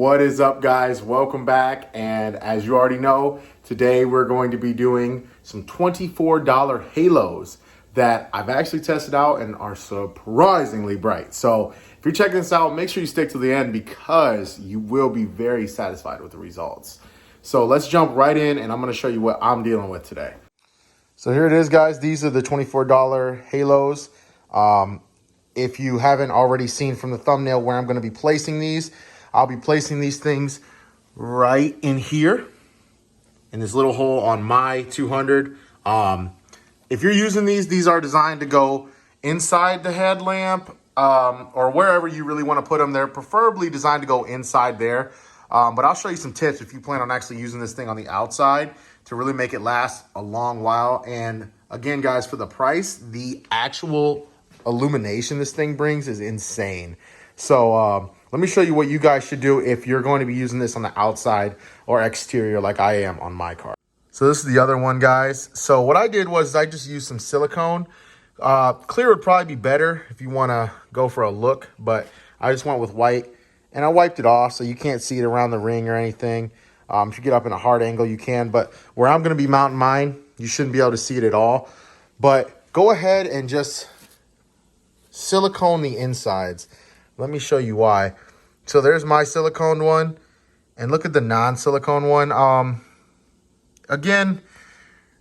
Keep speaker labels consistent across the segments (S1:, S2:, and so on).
S1: What is up, guys? Welcome back. And as you already know, today we're going to be doing some $24 halos that I've actually tested out and are surprisingly bright. So if you're checking this out, make sure you stick to the end because you will be very satisfied with the results. So let's jump right in and I'm going to show you what I'm dealing with today. So here it is, guys. These are the $24 halos. If you haven't already seen from the thumbnail where I'm going to be placing these, I'll be placing these things right in here in this little hole on my 200. If you're using these are designed to go inside the headlamp or wherever you really want to put them. They're preferably designed to go inside there. But I'll show you some tips if you plan on actually using this thing on the outside to really make it last a long while. And again, guys, for the price, the actual illumination this thing brings is insane. So let me show you what you guys should do if you're going to be using this on the outside or exterior like I am on my car. So this is the other one, guys. So what I did was I just used some silicone. Clear would probably be better if you want to go for a look, but I just went with white and I wiped it off so you can't see it around the ring or anything. If you get up in a hard angle, you can, but where I'm going to be mounting mine, you shouldn't be able to see it at all. But go ahead and just silicone the insides. Let me show you why. So there's my silicone one, and look at the non-silicone one. Again,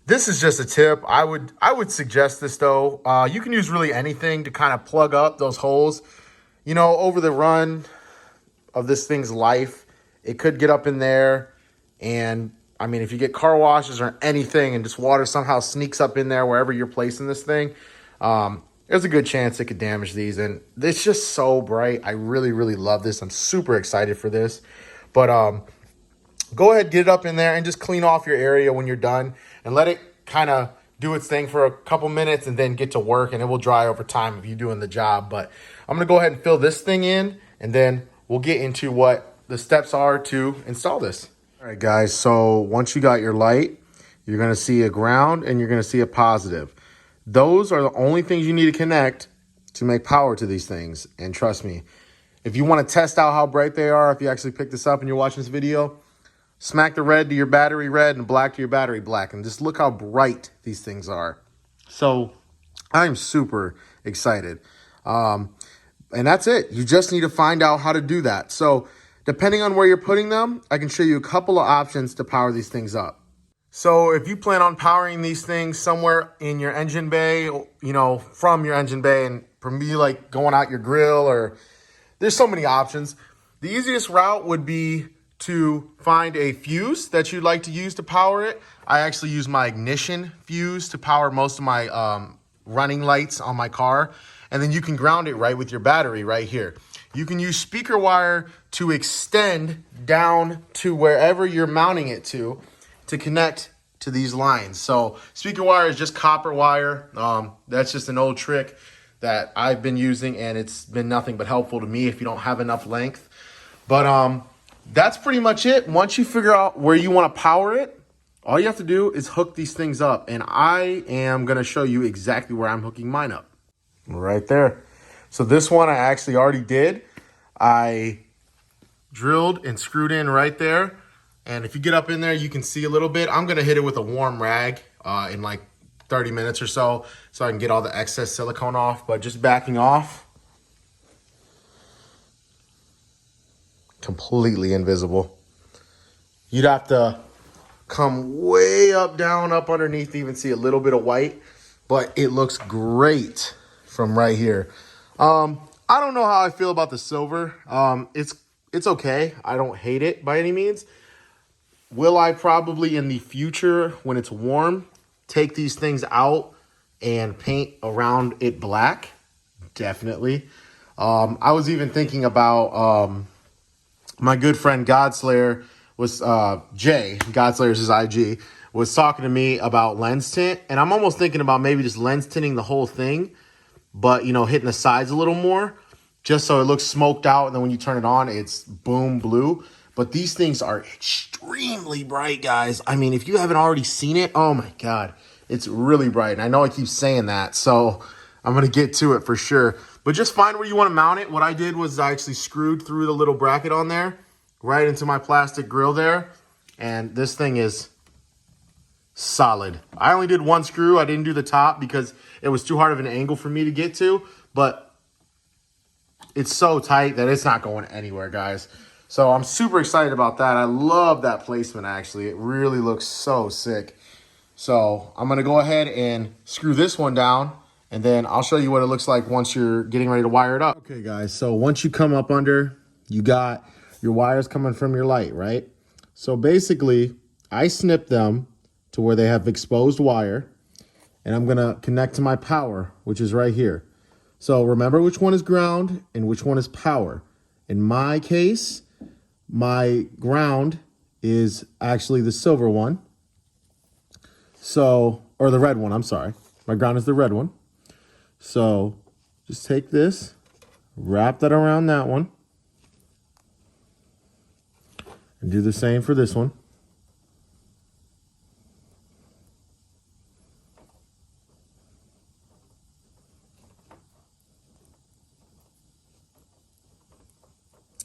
S1: this is just a tip. I would suggest this though. You can use really anything to kind of plug up those holes. You know, over the run of this thing's life, it could get up in there, and I mean, if you get car washes or anything, and just water somehow sneaks up in there wherever you're placing this thing, there's a good chance it could damage these. And it's just so bright. I really, really love this. I'm super excited for this. But go ahead, get it up in there and just clean off your area when you're done and let it kind of do its thing for a couple minutes and then get to work, and it will dry over time if you're doing the job. But I'm going to go ahead and fill this thing in, and then we'll get into what the steps are to install this. All right, guys. So once you got your light, you're going to see a ground and you're going to see a positive. Those are the only things you need to connect to make power to these things. And trust me, if you want to test out how bright they are, if you actually pick this up and you're watching this video, smack the red to your battery red and black to your battery black. And just look how bright these things are. So I'm super excited. And that's it. You just need to find out how to do that. So depending on where you're putting them, I can show you a couple of options to power these things up. So if you plan on powering these things somewhere in your engine bay, you know, from your engine bay, and for me, like going out your grill, or there's so many options. The easiest route would be to find a fuse that you'd like to use to power it. I actually use my ignition fuse to power most of my running lights on my car. And then you can ground it right with your battery right here. You can use speaker wire to extend down to wherever you're mounting it to connect to these lines. So speaker wire is just copper wire. That's just an old trick that I've been using, and it's been nothing but helpful to me if you don't have enough length. But that's pretty much it. Once you figure out where you want to power it, all you have to do is hook these things up. And I am going to show you exactly where I'm hooking mine up. Right there. So this one I actually already did. I drilled and screwed in right there. And if you get up in there, you can see a little bit. I'm going to hit it with a warm rag in like 30 minutes or so I can get all the excess silicone off. But just backing off, completely invisible. You'd have to come way up, down, up underneath to even see a little bit of white. But it looks great from right here. I don't know how I feel about the silver. It's okay. I don't hate it by any means. Will I probably in the future, when it's warm, take these things out and paint around it black? Definitely. I was even thinking about my good friend Godslayer was Jay, Godslayer's his IG, was talking to me about lens tint. And I'm almost thinking about maybe just lens tinting the whole thing, but, you know, hitting the sides a little more just so it looks smoked out. And then when you turn it on, it's boom blue. But these things are extremely bright, guys. I mean, if you haven't already seen it, oh my God, it's really bright. And I know I keep saying that, so I'm going to get to it for sure. But just find where you want to mount it. What I did was I actually screwed through the little bracket on there right into my plastic grill there. And this thing is solid. I only did one screw. I didn't do the top because it was too hard of an angle for me to get to. But it's so tight that it's not going anywhere, guys. So I'm super excited about that. I love that placement, actually. It really looks so sick. So I'm going to go ahead and screw this one down, and then I'll show you what it looks like once you're getting ready to wire it up. Okay, guys, so once you come up under, you got your wires coming from your light, right? So basically, I snip them to where they have exposed wire, and I'm going to connect to my power, which is right here. So remember which one is ground and which one is power. In my case, my ground is actually the silver one. So, or the red one, I'm sorry. My ground is the red one. So just take this, wrap that around that one, and do the same for this one.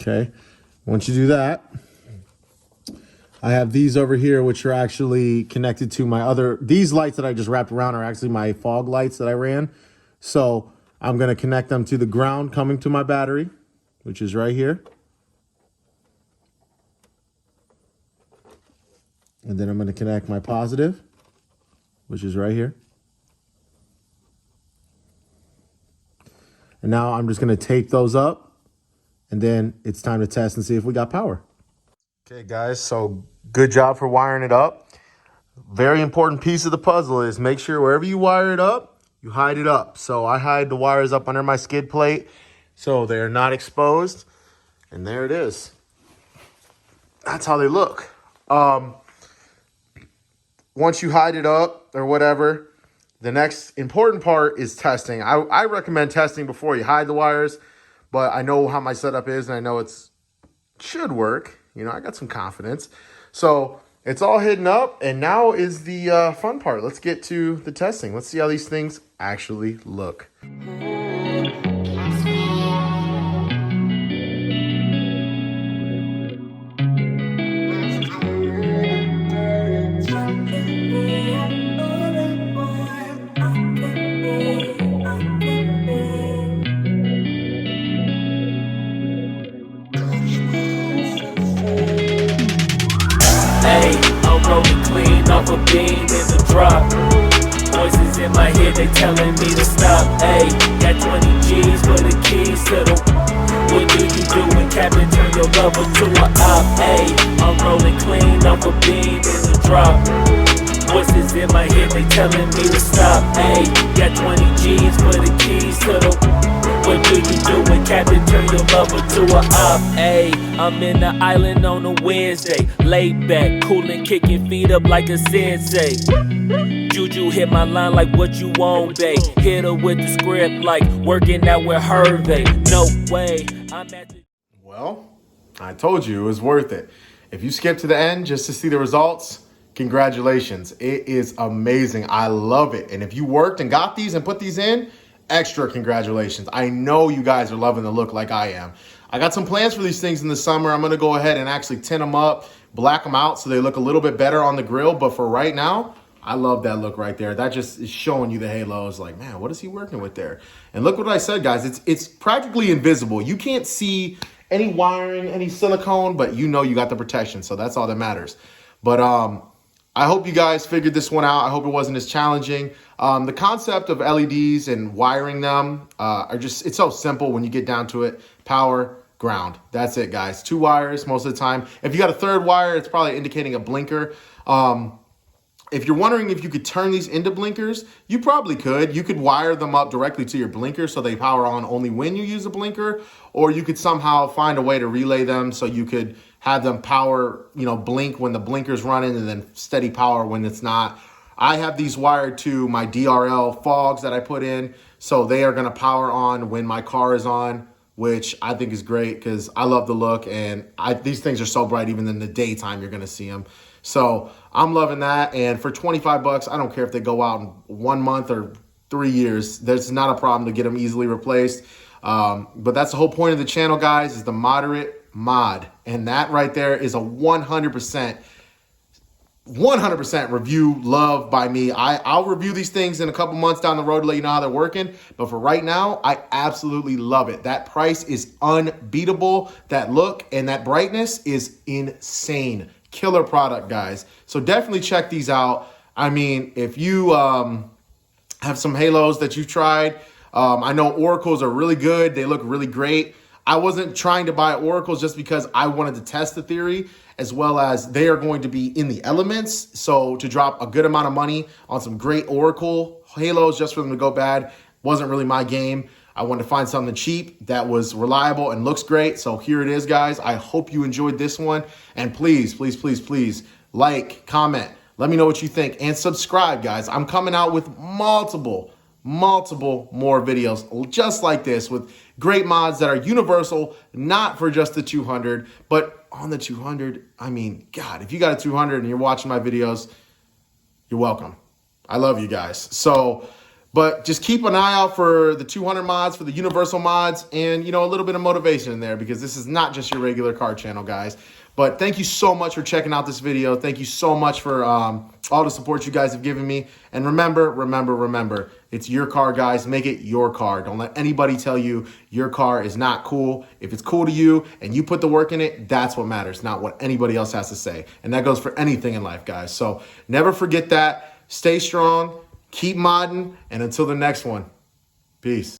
S1: Okay, once you do that, I have these over here, which are actually connected to my other, these lights that I just wrapped around are actually my fog lights that I ran. So I'm going to connect them to the ground coming to my battery, which is right here. And then I'm going to connect my positive, which is right here. And now I'm just going to tape those up. And then it's time to test and see if we got power. Okay, guys, so good job for wiring it up. Very important piece of the puzzle is make sure wherever you wire it up, you hide it up. So I hide the wires up under my skid plate so they're not exposed. And there it is. That's how they look. Once you hide it up or whatever, the next important part is testing. I recommend testing before you hide the wires. But I know how my setup is, and I know it should work. You know, I got some confidence. So it's all hidden up, and now is the fun part. Let's get to the testing. Let's see how these things actually look.
S2: I'm rolling clean off a beam in the drop. Voices in my head, they telling me to stop. Ayy, got 20 G's for the keys to the. What do you do when Captain turn your lover to a op? Ayy, I'm rolling clean off a beam in the drop. Voices in my head, they telling me to stop. Ayy, got 20 G's for the keys to the. What do you do when Captain turn your lover to a op? Ayy, I'm in the island on a Wednesday. Laid back, coolin', kicking feet up like a sensei. Juju hit my line like what you want, babe. Hit her with the script like working out with Hervey. No way, I'm at the...
S1: Well, I told you it was worth it. If you skip to the end just to see the results, congratulations. It is amazing. I love it. And if you worked and got these and put these in, extra congratulations. I know you guys are loving the look like I am. I got some plans for these things in the summer. I'm going to go ahead and actually tint them up, black them out so they look a little bit better on the grill. But for right now, I love that look right there. That just is showing you the halo. It's like, man, what is he working with there? And look what I said, guys. It's practically invisible. You can't see any wiring, any silicone, but you know you got the protection. So that's all that matters. But I hope you guys figured this one out. I hope it wasn't as challenging. The concept of LEDs and wiring them are just, it's so simple when you get down to it. Power, ground. That's it, guys. 2 wires most of the time. If you got a third wire, it's probably indicating a blinker. If you're wondering if you could turn these into blinkers, you probably could. You could wire them up directly to your blinker so they power on only when you use a blinker, or you could somehow find a way to relay them so you could have them power, blink when the blinker's running and then steady power when it's not. I have these wired to my DRL fogs that I put in, so they are gonna power on when my car is on, which I think is great because I love the look, and these things are so bright even in the daytime you're gonna see them. So I'm loving that, and for 25 bucks, I don't care if they go out in 1 month or 3 years. There's not a problem to get them easily replaced. But that's the whole point of the channel, guys, is the moderate mod. And that right there is a 100% review love by me. I'll review these things in a couple months down the road to let you know how they're working. But for right now, I absolutely love it. That price is unbeatable. That look and that brightness is insane. Killer product, guys. So definitely check these out. I mean, if you have some halos that you've tried, I know oracles are really good. They look really great. I wasn't trying to buy oracles just because I wanted to test the theory, as well as they are going to be in the elements. So to drop a good amount of money on some great oracle halos just for them to go bad wasn't really my game. I wanted to find something cheap that was reliable and looks great. So here it is, guys. I hope you enjoyed this one. And please, please, please, please like, comment, let me know what you think, and subscribe, guys. I'm coming out with multiple more videos just like this with great mods that are universal, not for just the 200, but on the 200. I mean, God, if you got a 200 and you're watching my videos, you're welcome. I love you guys. So, but just keep an eye out for the 200 mods, for the universal mods, and, you know, a little bit of motivation in there, because this is not just your regular car channel, guys. But thank you so much for checking out this video. Thank you so much for all the support you guys have given me. And remember, it's your car, guys. Make it your car. Don't let anybody tell you your car is not cool. If it's cool to you and you put the work in it, that's what matters, not what anybody else has to say. And that goes for anything in life, guys. So never forget that. Stay strong, keep modding, and until the next one, peace.